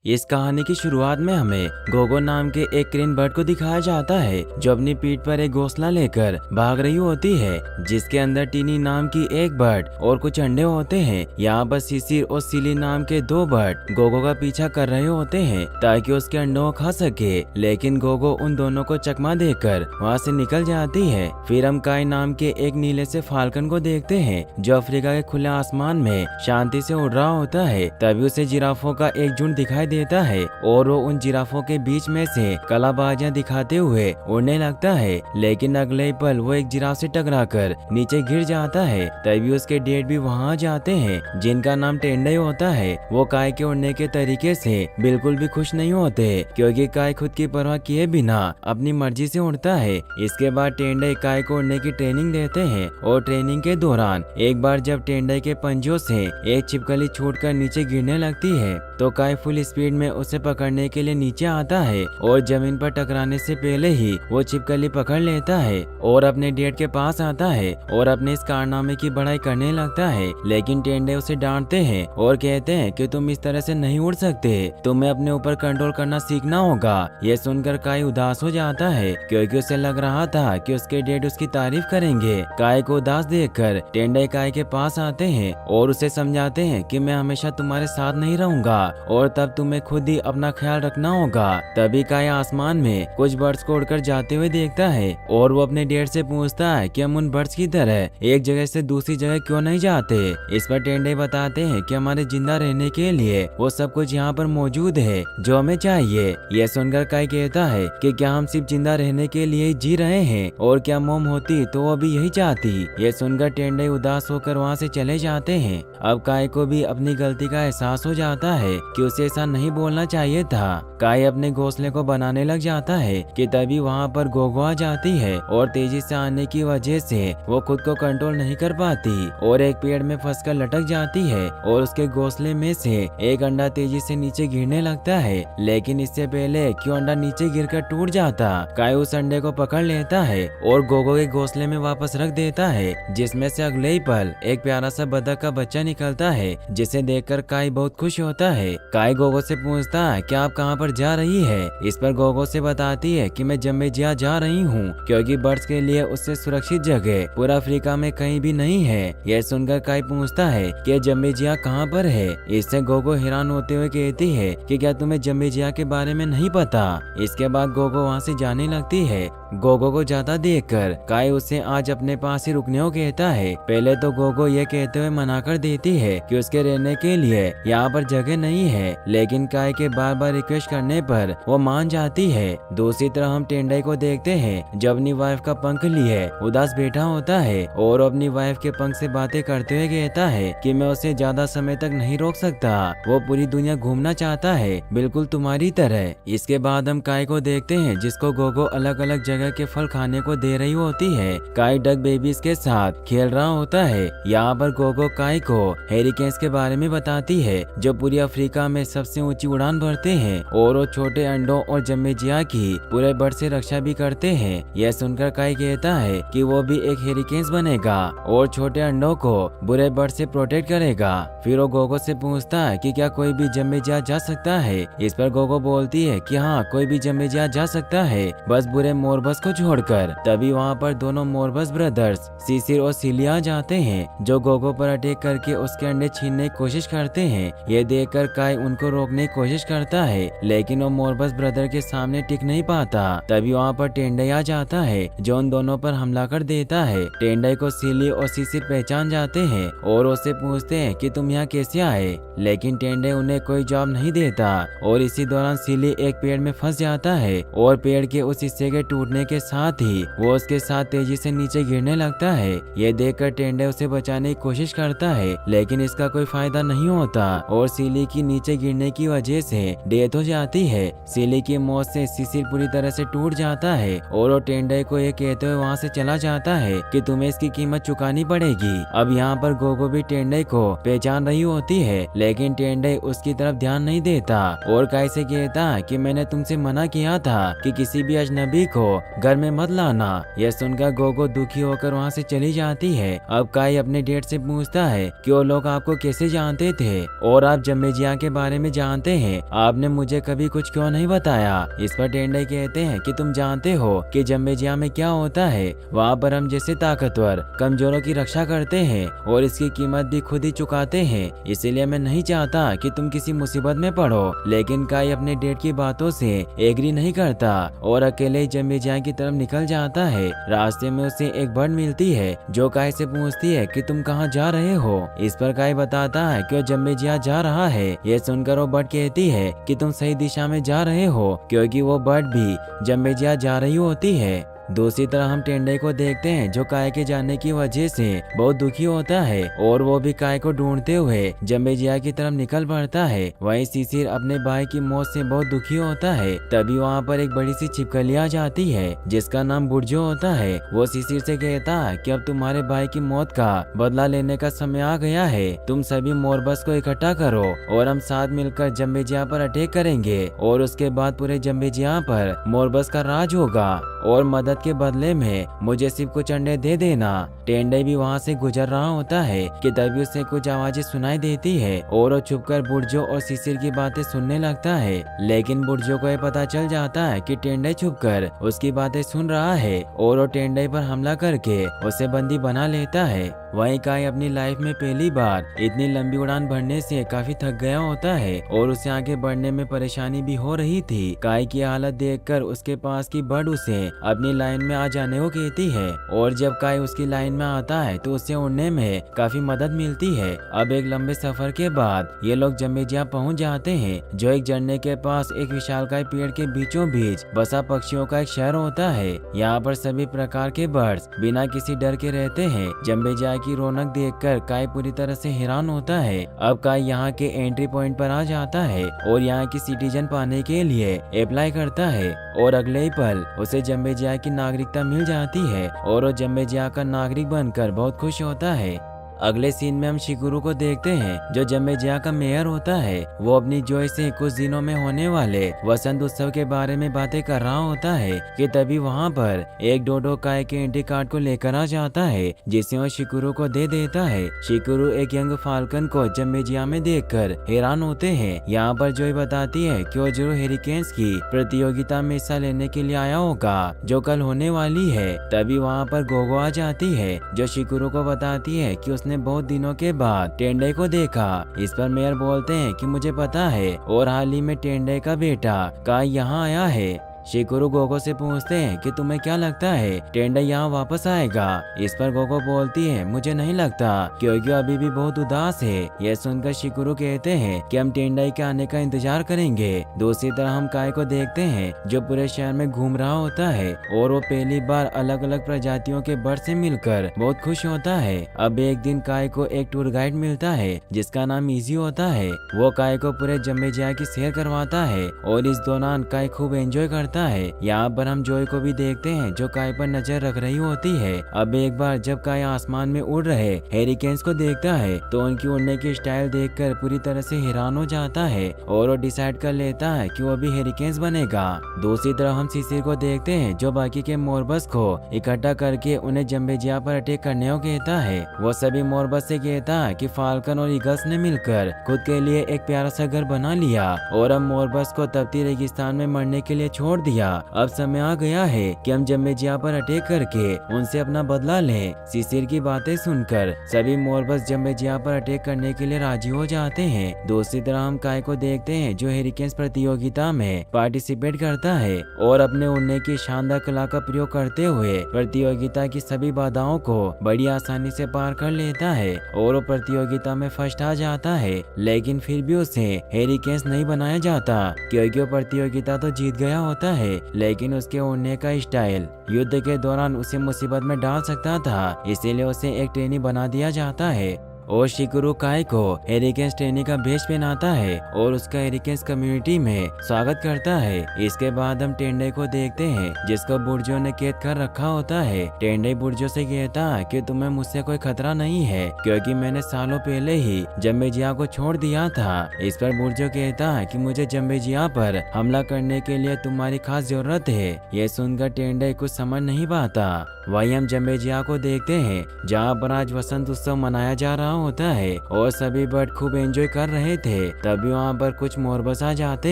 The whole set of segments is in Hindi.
इस कहानी की शुरुआत में हमें गोगो नाम के एक क्रेन बर्ड को दिखाया जाता है जो अपनी पीठ पर एक घोंसला लेकर भाग रही होती है जिसके अंदर टीनी नाम की एक बर्ड और कुछ अंडे होते हैं। यहाँ पर सिसिर और सिली नाम के दो बर्ड गोगो का पीछा कर रहे होते हैं ताकि उसके अंडों को खा सके, लेकिन गोगो उन दोनों को चकमा देकर वहाँ से निकल जाती है। फिर हम काई नाम के एक नीले से फाल्कन को देखते हैं जो अफ्रीका के खुले आसमान में शांति से उड़ रहा होता है। तभी उसे जिराफों का एक झुंड दिखाई देता है और वो उन जिराफों के बीच में से कलाबाजियां दिखाते हुए उड़ने लगता है, लेकिन अगले ही पल वो एक जिराफ से टकराकर नीचे गिर जाता है। तभी उसके डेड भी वहां आ जाते हैं जिनका नाम टेंडे होता है। वो काय के उड़ने के तरीके से बिल्कुल भी खुश नहीं होते क्योंकि काय खुद की परवाह किए बिना अपनी मर्जी से उड़ता है। इसके बाद टेंडे काय को उड़ने की ट्रेनिंग देते हैं और ट्रेनिंग के दौरान एक बार जब टेंडे के पंजों से एक छिपकली छूटकर नीचे गिरने लगती है तो काय फुल स्पीड में उसे पकड़ने के लिए नीचे आता है और जमीन पर टकराने से पहले ही वो छिपकली पकड़ लेता है और अपने डेड के पास आता है और अपने इस कारनामे की बड़ाई करने लगता है। लेकिन टेंडे उसे डांटते हैं और कहते हैं कि तुम इस तरह से नहीं उड़ सकते, तुम्हें अपने ऊपर कंट्रोल करना सीखना होगा। ये सुनकर काय उदास हो जाता है क्योंकि उसे लग रहा था कि उसके डेड उसकी तारीफ करेंगे। काय को उदास देखकर टेंडे काय के पास आते हैं और उसे समझाते हैं कि मैं हमेशा तुम्हारे साथ नहीं रहूंगा और तब तुम्हें खुद ही अपना ख्याल रखना होगा। तभी काय आसमान में कुछ बर्ड्स को उड़कर जाते हुए देखता है और वो अपने डेड से पूछता है कि हम उन बर्ड्स की तरह एक जगह से दूसरी जगह क्यों नहीं जाते। इस पर टेंडे बताते हैं कि हमारे जिंदा रहने के लिए वो सब कुछ यहाँ पर मौजूद है जो हमें चाहिए। यह सुनकर काय कहता है कि क्या हम सिर्फ जिंदा रहने के लिए जी रहे हैं और क्या मोम होती तो वो भी यही चाहती। यह सुनकर टेंडे उदास होकर वहाँ से चले जाते हैं। अब काय को भी अपनी गलती का एहसास हो जाता है कि उसे ऐसा नहीं बोलना चाहिए था। काय अपने घोंसले को बनाने लग जाता है कि तभी वहाँ पर गोगो आ जाती है और तेजी से आने की वजह से वो खुद को कंट्रोल नहीं कर पाती और एक पेड़ में फंसकर लटक जाती है और उसके घोंसले में से एक अंडा तेजी से नीचे गिरने लगता है। लेकिन इससे पहले कि अंडा नीचे गिरकर टूट जाता, काय उस अंडे को पकड़ लेता है और गोगो के घोंसले में वापस रख देता है, जिसमें से अगले ही पल एक प्यारा सा बतख का बच्चा निकलता है जिसे देखकर काय बहुत खुश होता है। काय गोगो से पूछता है कि आप कहाँ पर जा रही है। इस पर गोगो से बताती है कि मैं जम्बेजिया जा रही हूँ क्योंकि बर्ड्स के लिए उससे सुरक्षित जगह पूरा अफ्रीका में कहीं भी नहीं है। यह सुनकर काय पूछता है कि जम्बेजिया कहाँ पर है। इससे गोगो हैरान होते हुए कहती है कि क्या तुम्हें जम्बेजिया के बारे में नहीं पता। इसके बाद गोगो वहाँ से जाने लगती है। गोगो को जाता देखकर काय उसे आज अपने पास ही रुकने को कहता है। पहले तो गोगो ये कहते हुए मना कर देती है कि उसके रहने के लिए यहाँ पर जगह नहीं है, लेकिन काय के बार बार रिक्वेस्ट करने पर वो मान जाती है। दूसरी तरफ हम टेंडे को देखते हैं जो अपनी वाइफ का पंख लिए उदास बैठा होता है और अपनी वाइफ के पंख से बातें करते हुए कहता है कि मैं उसे ज्यादा समय तक नहीं रोक सकता, वो पूरी दुनिया घूमना चाहता है बिल्कुल तुम्हारी तरह। इसके बाद हम काय को देखते हैं जिसको गोगो अलग अलग जगह के फल खाने को दे रही होती है। काय डक बेबीज के साथ खेल रहा होता है। यहाँ पर गोगो काय को हेरिकेन्स के बारे में बताती है जो पूरी अफ्रीका में सबसे ऊंची उड़ान भरते हैं और वो छोटे अंडों और जम्बेजिया की पूरे बर्ड से रक्षा भी करते हैं। यह सुनकर काय कहता है कि वो भी एक हेरिकेन्स बनेगा और छोटे अंडों को बुरे बर्ड से प्रोटेक्ट करेगा। फिर वो गोगो से पूछता है कि क्या कोई भी जम्बेजिया जा सकता है। इस पर गोगो बोलती है कि हाँ, कोई भी जम्बेजिया जा सकता है, बस बुरे मोरबस को छोड़कर। तभी वहाँ पर दोनों मोरबस ब्रदर्स सिसिर और सिली आ जाते हैं जो गोगो पर अटैक करके उसके अंडे छीनने की कोशिश करते हैं। ये देखकर काय उनको रोकने की कोशिश करता है लेकिन वो मोरबस ब्रदर के सामने टिक नहीं पाता। तभी वहाँ पर टेंडे आ जाता है जो उन दोनों पर हमला कर देता है। टेंडे को सिली और सिसिर पहचान जाते हैं और उससे पूछते हैं कि तुम यहाँ कैसे आए, लेकिन टेंडे उन्हें कोई जवाब नहीं देता और इसी दौरान सिली एक पेड़ में फंस जाता है और पेड़ के उस हिस्से के टूटने के साथ ही वो उसके साथ तेजी से नीचे गिरने लगता है। ये देखकर टेंडे उसे बचाने की कोशिश करता है लेकिन इसका कोई फायदा नहीं होता और सिली की नीचे गिरने की वजह से डेथ हो जाती है। सिली की मौत से सिसिर पूरी तरह से टूट जाता है और वो टेंडे को ये कहते हुए वहाँ से चला जाता है कि तुम्हें इसकी कीमत चुकानी पड़ेगी। अब यहाँ पर गोगो भी टेंडे को पहचान रही होती है लेकिन टेंडे उसकी तरफ ध्यान नहीं देता और काय से कहता कि मैंने तुमसे मना किया था कि किसी भी अजनबी को घर में मत लाना। यह सुनकर गोगो दुखी होकर वहाँ से चली जाती है। अब काई अपने डेड से पूछता है कि वो लोग आपको कैसे जानते थे और आप जम्बेजिया के बारे में जानते हैं, आपने मुझे कभी कुछ क्यों नहीं बताया। इस पर टेंडाई कहते हैं कि तुम जानते हो कि जम्बेजिया में क्या होता है, वहाँ पर हम जैसे ताकतवर कमजोरों की रक्षा करते हैं और इसकी कीमत भी खुद ही चुकाते हैं, इसीलिए मैं नहीं चाहता कि तुम किसी मुसीबत में पड़ो। लेकिन काई अपने डेड की बातों से एग्री नहीं करता और अकेले ही जम्बेजिया की तरफ निकल जाता है। रास्ते में उसे एक बर्ड मिलती है जो काई से पूछती है कि तुम कहाँ जा रहे हो। इस पर काई बताता है कि वो जम्बेजिया जा रहा है। ये सुनकर वो बर्ड कहती है कि तुम सही दिशा में जा रहे हो, क्योंकि वो बर्ड भी जम्बेजिया जा रही होती है। दूसरी तरह हम टेंडाई को देखते हैं जो काय के जाने की वजह से बहुत दुखी होता है और वो भी काय को ढूंढते हुए जम्बेजिया की तरफ निकल पड़ता है। वहीं शिशिर अपने भाई की मौत से बहुत दुखी होता है। तभी वहाँ पर एक बड़ी सी छिपकली आ जाती है जिसका नाम बुर्जो होता है। वो शिशिर से कहता है कि अब तुम्हारे भाई की मौत का बदला लेने का समय आ गया है, तुम सभी मोरबस को इकट्ठा करो और हम साथ मिलकर जम्बेजिया पर अटैक करेंगे और उसके बाद पूरे जम्बेजिया पर मोरबस का राज होगा और मदद के बदले में मुझे सिर्फ कुछ अंडे दे देना। टेंडाई भी वहाँ से गुजर रहा होता है कि तभी उसे कुछ आवाजें सुनाई देती है और वो छुपकर बुर्जो और शिशिर की बातें सुनने लगता है। लेकिन बुर्जो को यह पता चल जाता है कि टेंडाई छुपकर उसकी बातें सुन रहा है और वो टेंडाई पर हमला करके उसे बंदी बना लेता है। वहीं काई अपनी लाइफ में पहली बार इतनी लंबी उड़ान भरने से काफी थक गया होता है और उसे आगे बढ़ने में परेशानी भी हो रही थी। काई की हालत देखकर उसके पास की बर्ड उसे अपनी लाइन में आ जाने को कहती है और जब काई उसकी लाइन में आता है तो उसे उड़ने में काफी मदद मिलती है। अब एक लंबे सफर के बाद ये लोग जम्बेजिया पहुंच जाते हैं जो एक झरने के पास एक विशालकाय पेड़ के बीचों बीच बसा पक्षियों का एक शहर होता है। यहाँ पर सभी प्रकार के बर्ड्स बिना किसी डर के रहते हैं। जम्बेजिया की रौनक देखकर काई पूरी तरह से हैरान होता है। अब काई यहाँ के एंट्री पॉइंट पर आ जाता है और यहाँ की सिटीजन पाने के लिए अप्लाई करता है और अगले ही पल उसे जम्बेजिया की नागरिकता मिल जाती है और वो जम्बेजिया का नागरिक बनकर बहुत खुश होता है। अगले सीन में हम शिकुरू को देखते हैं जो जम्बेजिया का मेयर होता है। वो अपनी जोई से कुछ दिनों में होने वाले वसंत उत्सव के बारे में बातें कर रहा होता है कि तभी वहाँ पर एक डोडो काय के एंट्री कार्ड को लेकर आ जाता है जिसे वो शिकुरू को दे देता है। शिकुरू एक यंग फाल्कन को जम्बेजिया में देखकर हैरान होते हैं। यहाँ पर जोई बताती है कि वो जरूर हेरिकेन्स की प्रतियोगिता में हिस्सा लेने के लिए आया होगा जो कल होने वाली है। तभी वहाँ पर गोगो आ जाती है जो शिकुरू को बताती है कि उसने बहुत दिनों के बाद टेंडाई को देखा। इस पर मेयर बोलते हैं कि मुझे पता है और हाल ही में टेंडाई का बेटा काई यहाँ आया है। शिकुरू गोगो से पूछते हैं कि तुम्हें क्या लगता है टेंडाई यहाँ वापस आएगा। इस पर गोगो बोलती है मुझे नहीं लगता क्योंकि अभी भी बहुत उदास है। यह सुनकर शिकुरू कहते हैं कि हम टेंडाई के आने का इंतजार करेंगे। दूसरी तरह हम काय को देखते हैं जो पूरे शहर में घूम रहा होता है और वो पहली बार अलग अलग प्रजातियों के बर्ड से मिलकर बहुत खुश होता है। अब एक दिन काय को एक टूर गाइड मिलता है जिसका नाम इजी होता है। वो काय को पूरे जम्बेजिया की सैर करवाता है और इस दौरान काय खूब एंजॉय करता है। यहाँ पर हम जोई को भी देखते हैं जो काय पर नजर रख रही होती है। अब एक बार जब काय आसमान में उड़ रहे हेरिकेन्स को देखता है तो उनकी उड़ने की स्टाइल देखकर पूरी तरह से हैरान हो जाता है और वो डिसाइड कर लेता है कि वो भी हेरिकेन्स बनेगा। दूसरी तरफ हम शिशिर को देखते हैं जो बाकी के मोरबस को इकट्ठा करके उन्हें जम्बेजिया पर अटैक करने को कहता है। वो सभी मोरबस से कहता है कि फाल्कन और ईगल्स ने मिलकर खुद के लिए एक प्यारा सा घर बना लिया और हम मोरबस को तपती रेगिस्तान में मरने के लिए छोड़ दिया। अब समय आ गया है कि हम जम्बेजिया पर अटैक करके उनसे अपना बदला लें। शिशिर की बातें सुनकर सभी मोरबस जम्बेजिया पर अटैक करने के लिए राजी हो जाते हैं। दूसरी तरफ हम काय को देखते हैं जो हेरिकेन्स प्रतियोगिता में पार्टिसिपेट करता है और अपने उड़ने की शानदार कला का प्रयोग करते हुए प्रतियोगिता की सभी बाधाओं को बड़ी आसानी से पार कर लेता है और वो प्रतियोगिता में फर्स्ट आ जाता है। लेकिन फिर भी उसे हेरिकेन्स नहीं बनाया जाता क्योंकि वो प्रतियोगिता तो जीत गया होता है लेकिन उसके उड़ने का स्टाइल युद्ध के दौरान उसे मुसीबत में डाल सकता था, इसीलिए उसे एक ट्रेनी बना दिया जाता है। और शिकुरु काई को हेरिकेन्स ट्रेनिंग का भेष पहनाता है और उसका हेरिकेन्स कम्युनिटी में स्वागत करता है। इसके बाद हम टेंडे को देखते हैं जिसको बुर्जो ने कैद कर रखा होता है। टेंडे बुर्जो से कहता है कि तुम्हें मुझसे कोई खतरा नहीं है क्योंकि मैंने सालों पहले ही जम्बेजिया को छोड़ दिया था। इस पर बुर्जो कहता है कि मुझे जम्बेजिया पर हमला करने के लिए तुम्हारी खास जरूरत है। ये सुनकर टेंडे कुछ समझ नहीं पाता। वहीं हम जम्बेजिया को देखते हैं जहाँ पर आज वसंत उत्सव मनाया जा रहा होता है और सभी बर्ड खूब एंजॉय कर रहे थे। तभी वहाँ पर कुछ मोरबस आ जाते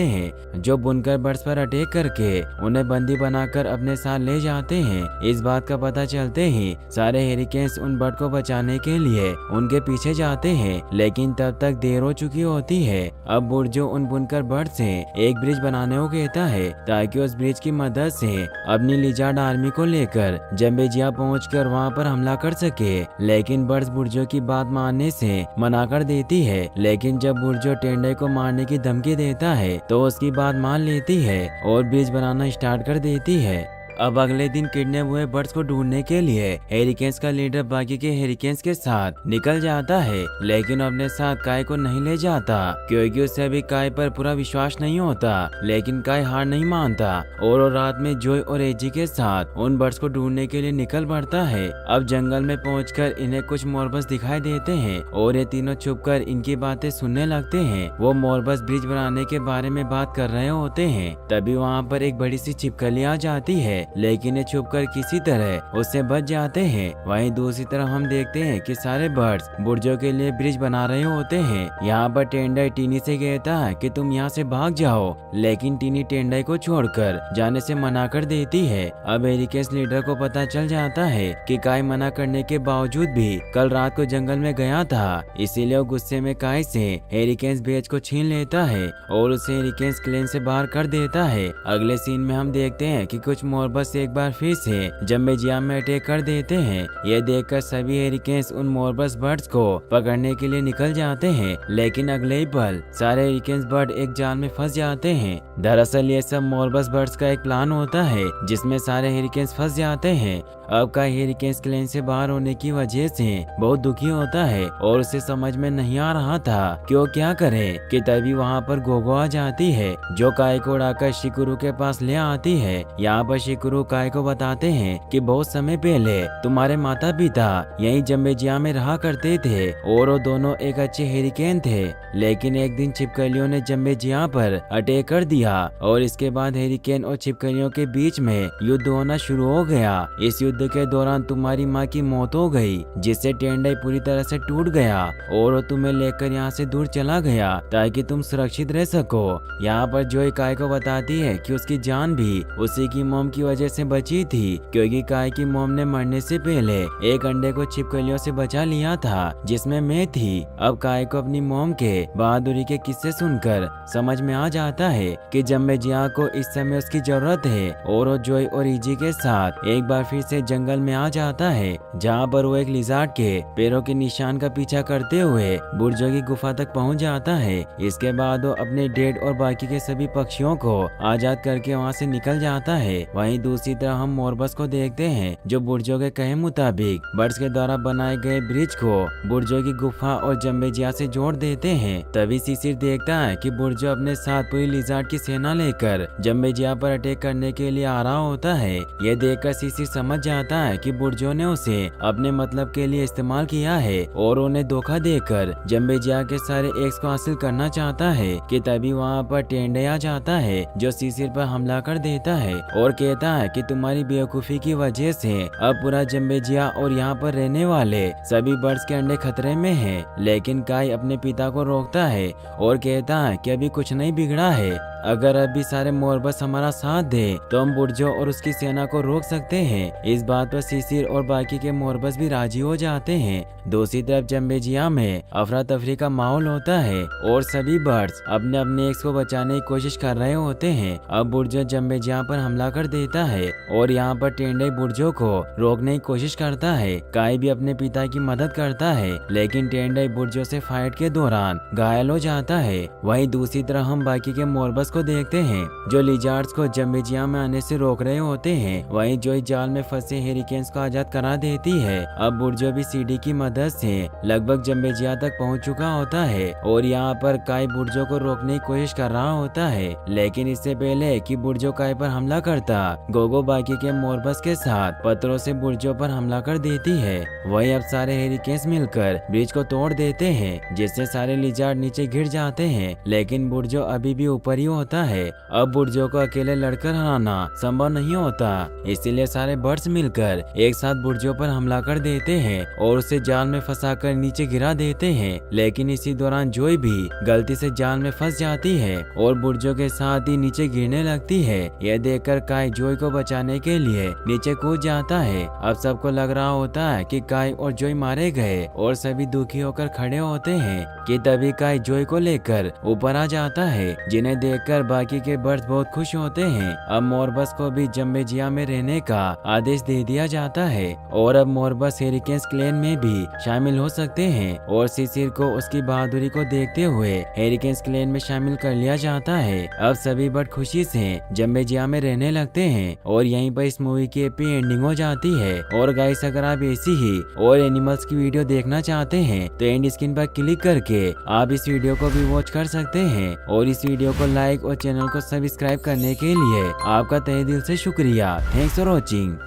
हैं जो बुनकर बर्ड्स पर अटैक करके उन्हें बंदी बनाकर अपने साथ ले जाते हैं। इस बात का पता चलते ही सारे हेरिकेन्स उन बर्ड को बचाने के लिए उनके पीछे जाते हैं, लेकिन तब तक देर हो चुकी होती है। अब बुर्जो उन बुनकर बर्ड से एक ब्रिज बनाने को कहता है ताकि उस ब्रिज की मदद से अपनी लिजार्ड आर्मी को लेकर जम्बेजिया पहुंचकर वहां पर हमला कर सके। लेकिन बर्ड्स बुर्जो की बात मानने से मना कर देती है। लेकिन जब बुर्जो टेंडे को मारने की धमकी देता है तो उसकी बात मान लेती है और ब्रिज बनाना स्टार्ट कर देती है। अब अगले दिन किडनैप हुए बर्ड्स को ढूंढने के लिए हेरिकेन्स का लीडर बाकी के हेरिकेन्स के साथ निकल जाता है, लेकिन अपने साथ काय को नहीं ले जाता क्योंकि उसे अभी काय पर पूरा विश्वास नहीं होता। लेकिन काय हार नहीं मानता और वो रात में जॉय और एजी के साथ उन बर्ड्स को ढूंढने के लिए निकल पड़ता है। अब जंगल में पहुंचकर इन्हें कुछ मोरबस दिखाई देते हैं और ये तीनों छुपकर इनकी बातें सुनने लगते हैं। वो मोरबस ब्रिज बनाने के बारे में बात कर रहे होते हैं। तभी वहाँ पर एक बड़ी सी छिपकली आ जाती है, लेकिन ये छुपकर किसी तरह उससे बच जाते हैं। वहीं दूसरी तरफ हम देखते हैं कि सारे बर्ड्स बुर्जो के लिए ब्रिज बना रहे होते हैं। यहाँ पर टेंडर टीनी से कहता है कि तुम यहाँ से भाग जाओ, लेकिन टीनी टेंडर को छोड़कर जाने से मना कर देती है। अब हेरिकेन्स लीडर को पता चल जाता है कि काय मना करने के बावजूद भी कल रात को जंगल में गया था, इसीलिए वो गुस्से में काय से हेरिकेन्स बेज को छीन लेता है और उसे हेरिकेन्स क्लेन से बाहर कर देता है। अगले सीन में हम देखते हैं कि कुछ मोरबस एक बार फिर से जम्बेजिया में अटैक कर देते हैं। ये देखकर सभी हेरिकेन्स उन मोरबस बर्ड्स को पकड़ने के लिए निकल जाते हैं, लेकिन अगले ही पल सारे हेरिकेन्स बर्ड एक जाल में फंस जाते हैं। दरअसल ये सब मोरबस बर्ड्स का एक प्लान होता है जिसमें सारे हेरिकेन्स फंस जाते हैं। अब का हेरिकेन्स क्लेन से बाहर होने की वजह से बहुत दुखी होता है और उसे समझ में नहीं आ रहा था कि वो क्या करे कि तभी वहाँ पर गोगो आ जाती है जो काय को उड़ाकर शिकुरु के पास ले आती है। यहाँ पर शिकुरु काय को बताते हैं कि बहुत समय पहले तुम्हारे माता पिता यहीं जम्बेजिया में रहा करते थे और वो दोनों एक अच्छे हेरिकेन थे, लेकिन एक दिन छिपकलियों ने जम्बेजिया पर अटैक कर दिया और इसके बाद हेरिकेन और छिपकलियों के बीच में युद्ध होना शुरू हो गया। इस युद्ध के दौरान तुम्हारी माँ की मौत हो गई, जिससे टेंडई पूरी तरह से टूट गया और वो तुम्हें लेकर यहाँ से दूर चला गया ताकि तुम सुरक्षित रह सको। यहाँ पर जॉय काय को बताती है कि उसकी जान भी उसी की मोम की वजह से बची थी, क्योंकि काय की मोम ने मरने से पहले एक अंडे को छिपकलियों से बचा लिया था जिसमें मैं थी। अब काय को अपनी मोम के बहादुरी के किस्से सुनकर समझ में आ जाता है कि जम्बेजिया को इस समय उसकी जरूरत है और वो जॉय और इजी के साथ एक बार फिर से जंगल में आ जाता है, जहाँ पर वो एक लिजार्ड के पैरों के निशान का पीछा करते हुए बुर्जो की गुफा तक पहुँच जाता है। इसके बाद वो अपने डेड और बाकी के सभी पक्षियों को आजाद करके वहाँ से निकल जाता है। वहीं दूसरी तरफ हम मोरबस को देखते हैं जो बुर्जो के कहे मुताबिक बर्ड्स के द्वारा बनाए गए ब्रिज को बुर्जो की गुफा और जम्बेजिया से जोड़ देते हैं। तभी शिशिर देखता है कि बुर्जो अपने साथ पूरी लिजार्ड की सेना लेकर जम्बेजिया पर अटैक करने के लिए आ रहा होता है। ये देखकर शिशिर समझ जाता है कि बुर्जो ने उसे अपने मतलब के लिए इस्तेमाल किया है और उन्हें धोखा देकर जम्बेजिया के सारे एग्स को हासिल करना चाहता है। कि तभी वहाँ पर टेंडे आ जाता है जो शिशिर पर हमला कर देता है और कहता है कि तुम्हारी बेवकूफी की वजह से अब पूरा जम्बेजिया और यहाँ पर रहने वाले सभी बर्ड्स के अंडे खतरे में हैं। लेकिन काय अपने पिता को रोकता है और कहता है कि अभी कुछ नहीं बिगड़ा है, अगर अभी सारे मोरबस हमारा साथ दे तो हम बुर्जो और उसकी सेना को रोक सकते हैं। इस बात पर शिशिर और बाकी के मोरबस भी राजी हो जाते हैं। दूसरी तरफ जम्बेजिया में अफरा तफरी का माहौल होता है और सभी बर्ड्स अपने अपने एक्स को बचाने की कोशिश कर रहे होते हैं। अब बुर्जो जम्बेजिया पर हमला कर देता है और यहाँ पर टेंडे बुर्जो को रोकने की कोशिश करता है। काई भी अपने पिता की मदद करता है, लेकिन टेंडे बुर्जो से फाइट के दौरान घायल हो जाता है। वहीं दूसरी तरफ हम बाकी के मोरबस को देखते हैं जो लिजार्ड्स को जम्बेजिया में आने से रोक रहे होते हैं। वहीं जोई जाल में फंसे हेरिकेन्स को आजाद करा देती है। अब बुर्जो भी सीडी की मदद से लगभग जम्बेजिया तक पहुंच चुका होता है और यहाँ पर काई बुर्जो को रोकने की कोशिश कर रहा होता है, लेकिन इससे पहले कि बुर्जो काई पर हमला करता, गोगो बाकी के मोरबस के साथ पत्थरों से बुर्जो पर हमला कर देती है। वही अब सारे हेरिकेन्स मिलकर ब्रिज को तोड़ देते हैं, जिससे सारे लिजार्ड नीचे गिर जाते हैं, लेकिन बुर्जो अभी भी ऊपर ही होता है। अब बुर्जो को अकेले लड़कर हराना संभव नहीं होता, इसीलिए सारे बर्ड्स मिलकर एक साथ बुर्जो पर हमला कर देते हैं और उसे जाल में फंसाकर नीचे गिरा देते हैं। लेकिन इसी दौरान जोई भी गलती से जाल में फंस जाती है और बुर्जो के साथ ही नीचे गिरने लगती है। यह देखकर काई जोई को बचाने के लिए नीचे कूद जाता है। अब सबको लग रहा होता है कि काई और जोई मारे गए और सभी दुखी होकर खड़े होते हैं कि तभी काई जोई को लेकर ऊपर आ जाता है, जिन्हें देखकर बाकी के बर्ड्स बहुत खुश होते हैं। अब मोरबस को भी जम्बेजिया में रहने का आदेश दे दिया जाता है और अब मोरबस हेरिकेन्स क्लैन में भी शामिल हो सकते हैं और सिसिर को उसकी बहादुरी को देखते हुए हेरिकेन्स क्लैन में शामिल कर लिया जाता है। अब सभी बर्ड खुशी से जम्बेजिया में रहने लगते हैं और यहीं पर इस मूवी की हैप्पी एंडिंग हो जाती है। और गाइस, अगर आप ऐसी ही और एनिमल्स की वीडियो देखना चाहते हैं तो एंड स्क्रीन पर क्लिक करके आप इस वीडियो को भी वॉच कर सकते हैं। और इस वीडियो को लाइक और चैनल को सब्सक्राइब करने के लिए आपका तहे दिल से शुक्रिया। Thanks for watching.